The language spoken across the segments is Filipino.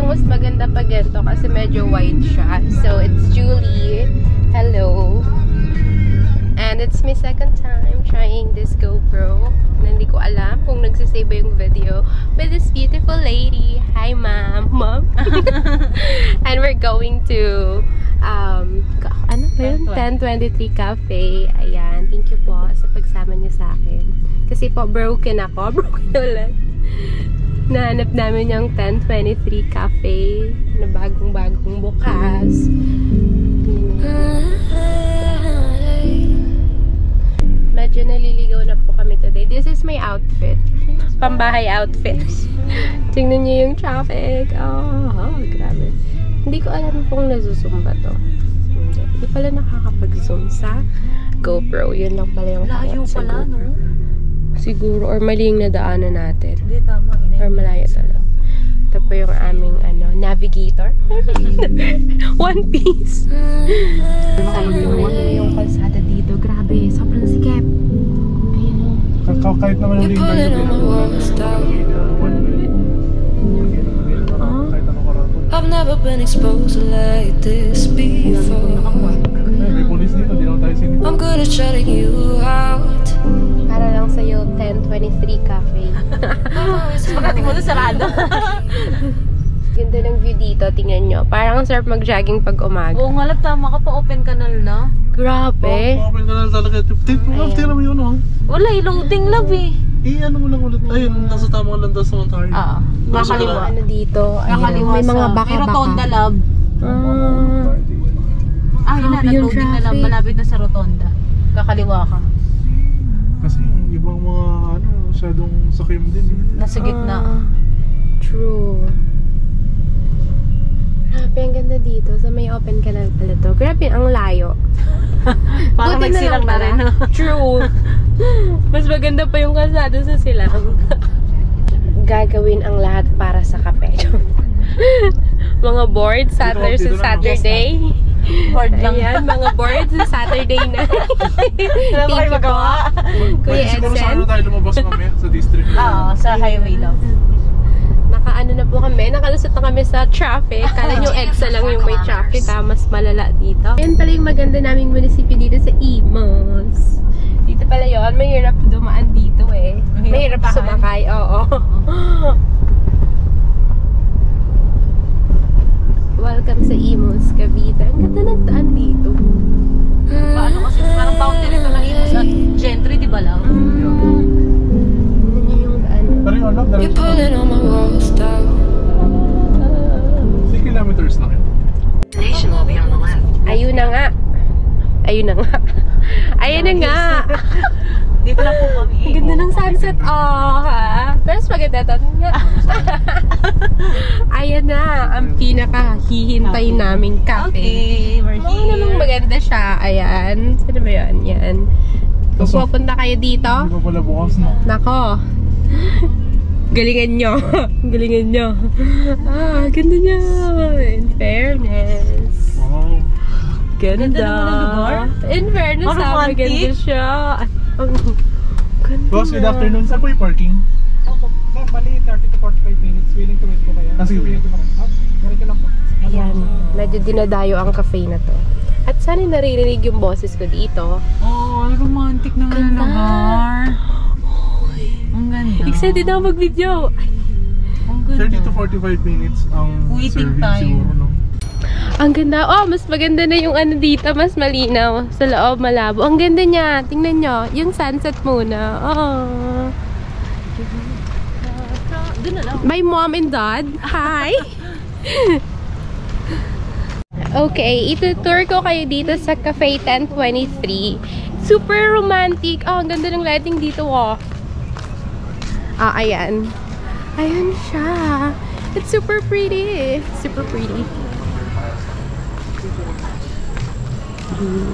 mas maganda pa ganito kasi medyo wide siya. So, it's Julie. Hello. And it's my second time trying this GoPro. Hindi ko alam kung nagsisave yung video with this beautiful lady. Hi, ma'am. Mom. And we're going to ano ba yun? 1023 Cafe. Ayan. Thank you po sa pagsama niyo sa akin. Kasi po, broken ako. Broken ulit. Nahanap namin yung 1023 Cafe na bagong-bagong bukas. Medyo naliligaw na po kami today. This is my outfit. Pambahay outfit. Tingnan niyo yung traffic. Oh, grabe. Hindi ko alam kung nazoom ba to. Hindi pala nakakapag-zoom sa GoPro. Yun lang pala yung layo pala, no? Siguro. Or mali yung nadaanan natin. Hindi, tama. Or malayo talaga. Ito po yung aming navigator. One piece. Yung kalsada dito. Grabe. Sobrang sikip. Kahit naman yung I've never been exposed like this before. I'm good at shutting you out. Para lang sa'yo, 1023 Cafe. Pagdating mo na sarado. Ganda ng view dito, tingnan nyo. Parang sarap mag-jogging pag umaga. Oo nga, tama ka pa, open canal na. Grabe. Open canal talaga. Tingnan mo yun, oh. Wala, loading love eh. Ano mo lang ulit. Ayun, nasa tamang landas naman tayo. Oo. Nakaliwa. Ano dito? Nakaliwa may mga baka-baka. May rotonda love. Yun na, yung nag-loading na love. Malapit na sa rotonda. Kakaliwa ka. Kasi yung ibang mga masyadong sakim din. Nasa gitna. True. Grabe, ang ganda dito. Sa may open canal pala to. Grabe, ang layo. Parang nagsilang na rin. True. Mas maganda pa yung kalsada sa silang. Gagawin ang lahat para sa kape. Mga boards, Saturday sa Saturday. Board lang. Ayan, mga boards sa Saturday na. Wala kayo magawa. Kuya Siguro Edson. saan tayo lumabas mamaya? Sa district. Oo, sa highway love. Nakaano na po kami, nakalusot na kami sa traffic. Kala nyo EDSA lang yung may traffic, mas malala dito. Ayan pala yung maganda naming munisipyo dito sa Imus. Dito pala yun, mahirap dumaan dito eh. Mahirap sumakay, oo. Welcome sa Imus, Cavite. Ang ganda ng daan dito. Paano kasi, parang fountain ito ng Imus at Gentry, di ba lang? Pero yung alam, You're pulling on my walls down. 3 kilometers lang yun. Station will be on the left. Ayun na nga. Ayun na nga. Ayun na nga. Dito lang po kami. Ang ganda ng sunset. Ha? Pero maganda ito. Ayan na. Ang pinaka-hihintay naming cafe. Okay, we're here. Oo namang maganda siya. Ayan. Sino ba yun? Yan. Kung pupunta kayo dito. Hindi pa pala bukas na. Nako. Galingan nyo. Galingan nyo. Ganda niya. In fairness. Wow. Ganda. Ganda naman ang lugar. In fairness, romantic. maganda siya. Ang ganda. Boss, good afternoon. Saan po yung parking? Sir, bali 30 to 45 minutes. Willing to wait po kayo. Sige. Ganito lang po. Ayan. Medyo dinadayo ang cafe na to. At sana naririnig yung boses ko dito. Oh, romantic naman ang lugar. Ang ganda. Excited na ako mag-video. Ang ganda. 30 to 45 minutes ang Waiting serving time. siguro, no? Ang ganda. Oh, mas maganda na yung ano dito. Mas malinaw. Sa loob, malabo. Ang ganda niya. Tingnan nyo. Yung sunset muna. Oh. Doon na lang. My mom and dad. Hi! Okay, itutour ko kayo dito sa Cafe 1023. Super romantic. Oh, ang ganda ng lighting dito, oh. Ayan. Ayan siya. It's super pretty. Super pretty.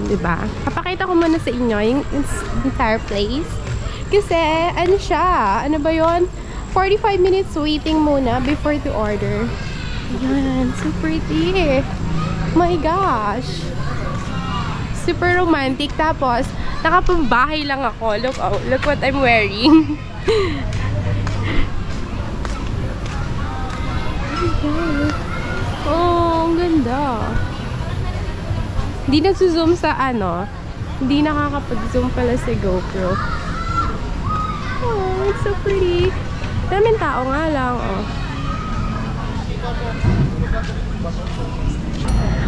Diba? Papakita ko muna sa inyo yung entire place. Kasi, ano siya? Ano ba yon? 45 minutes waiting muna before to order. Ayan. So pretty. My gosh. Super romantic. Tapos, nakapambahay lang ako. Look, oh, look what I'm wearing. Yan. Oh, ang ganda. Hindi nagsuzoom sa ano. Hindi nakakapag-zoom pala sa GoPro. Oh, it's so pretty. Daming tao nga lang, oh.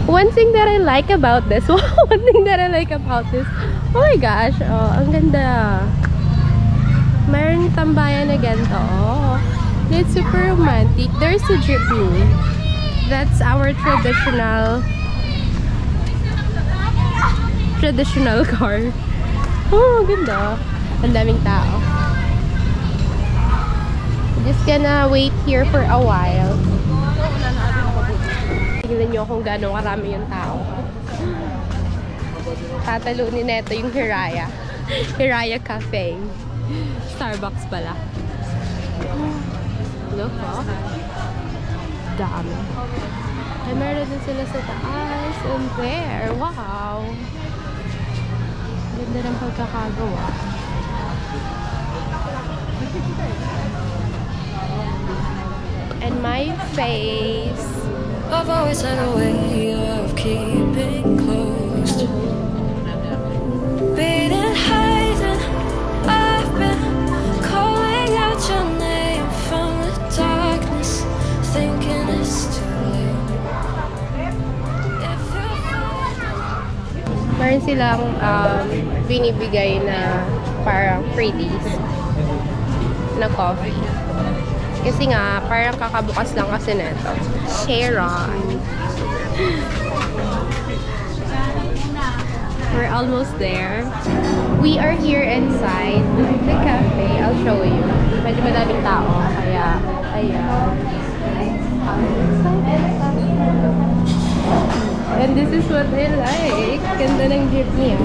One thing that I like about this, oh my gosh, oh, ang ganda. Mayroong tambayan na ganito, oh. It's super romantic. There's a jeepney. That's our traditional car. Oh, ganda. Ang daming tao. Just gonna wait here for a while. Tingnan nyo kung gano'ng karami yung tao. Tatalunin neto yung Hiraya. Hiraya Cafe. Starbucks pala. Look, oh. Dami. Ay, meron din sila sa taas. And there. Wow. Ganda ng pagkakagawa. And my face. I've always had a way of keeping close. Beating, hiding, I've been calling out your name from the darkness, thinking it's too late. Meron silang binibigay na parang freebies na coffee. Kasi nga, parang kakabukas lang kasi neto. Sharon. We're almost there. We are here inside the cafe. I'll show you. Medyo madaming tao. Kaya, ayan. And this is what I like. Ganda ng jeepney.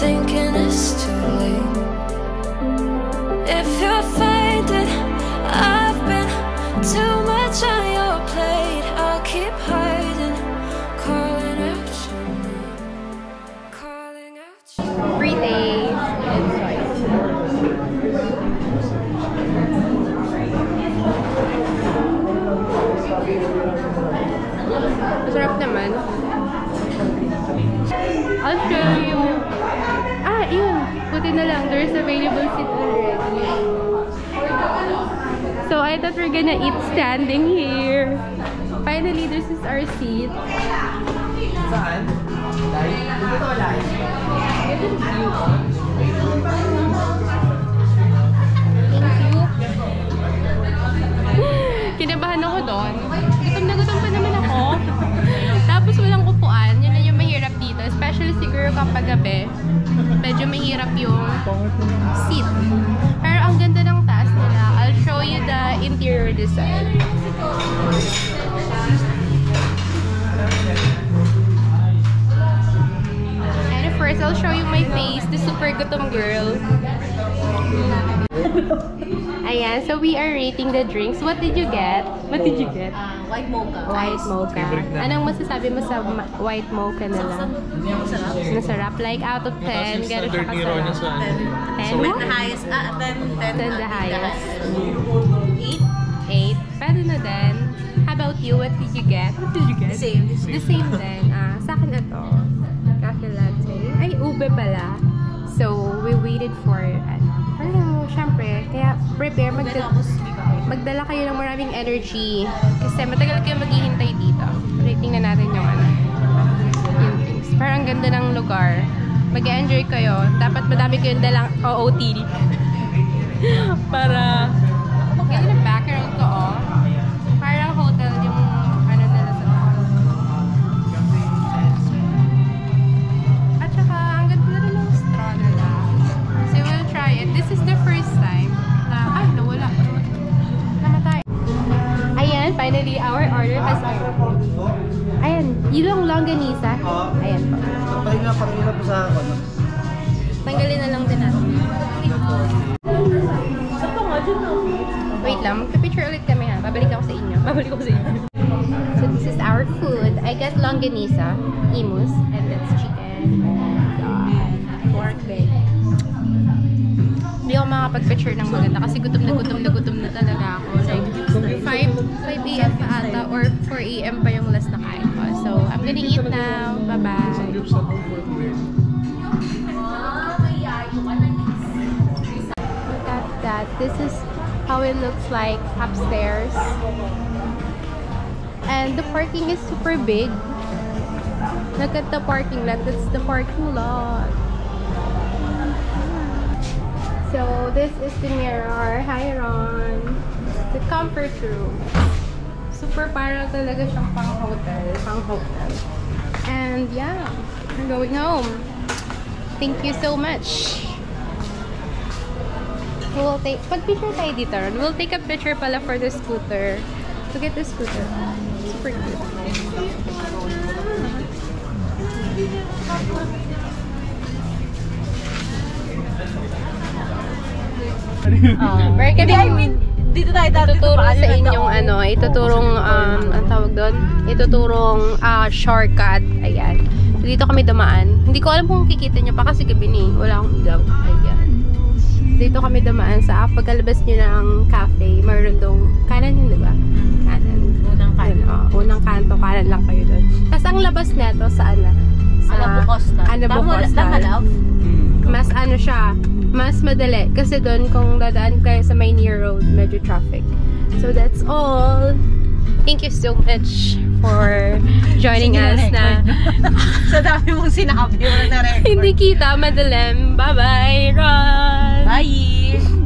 Thinking it's too late. If you're finding I've been too much on your plate, I'll keep hiding, calling out your name, calling out your name. 3 days and choice. Masarap naman. I'll show you. Ah, yun. Buti na lang. There's available seat already. So, I thought we're gonna eat standing here. Finally, this is our seat. Saan? Live? Dito live? Thank you. Kinabahan ako doon. Gutom na gutom pa naman ako. Tapos walang upuan. Yun na yung mahirap dito. Especially siguro kapag gabi. Medyo mahirap yung seat. Pero ang ganda ng taas nila. I'll show you the interior design. And of course, I'll show you my face. The super gutom girl. Ayan, so we are rating the drinks. What did you get? What did you get? White mocha. White mocha. Anong masasabi mo sa white mocha nila? Masarap. Like out of 10, gano'n siya kasarap? 10? With the highest, 10 the highest. 8? 8. Pwede na din. How about you? What did you get? What did you get? The same din. Sa akin na to. Cafe latte. Ay, ube pala. So, we waited for syempre, kaya prepare, magdala kayo ng maraming energy kasi matagal kayo maghihintay dito. Rating na natin yung yung things. Parang ang ganda ng lugar. Mag-enjoy kayo. Dapat madami kayong dalang OOTD. Para ganda ng background ko, oh. Parang hotel yung ano nila sa taas. At saka, ang ganda rin ng straw nila. So, we'll try it. This is the first time na, ay, nawala. Namatay. Ayan, finally, our order has arrived. Ayan, yung longganisa. Ayan po. Pahinga po sa ako. Tanggalin na lang din natin. Wait lang, magpa-picture ulit kami ha. Babalik ako sa inyo. So this is our food. I got longganisa, imus, and that's chicken. makapag-picture ng maganda kasi gutom na talaga ako. Like 5 a.m. pa ata or 4 a.m. pa yung last na kain ko. So, I'm gonna eat now. Bye-bye. Look at that. This is how it looks like upstairs. And the parking is super big. Look at the parking lot. That's the parking lot. So, this is the mirror. Hi, Ron. The comfort room. Super parang talaga siyang pang-hotel. And yeah, we're going home. Thank you so much. We'll take, pag-picture tayo dito, Ron. We'll take a picture pala for the scooter. Look at the scooter. Super cute. Where can dito tayo dati. ituturo sa inyong ituturong ang tawag doon? Ituturong shortcut. Ayan. Dito kami dumaan. Hindi ko alam kung kikita nyo pa kasi gabi ni. Wala akong ilaw. Ayan. Dito kami dumaan sa pagkalabas nyo ng cafe. Mayroon dong kanan yun, diba? Kanan. Unang kanan. Unang kanto. Kanan lang kayo doon. Tapos ang labas neto sa Anabu Costa. Tama, love. Mas siya, mas madali. Kasi doon, kung dadaan kayo sa may near road, medyo traffic. So, that's all. Thank you so much for joining us na. Sa dami mong sinabi mo na record. Hindi kita, madalim. Bye-bye, Ron! Bye!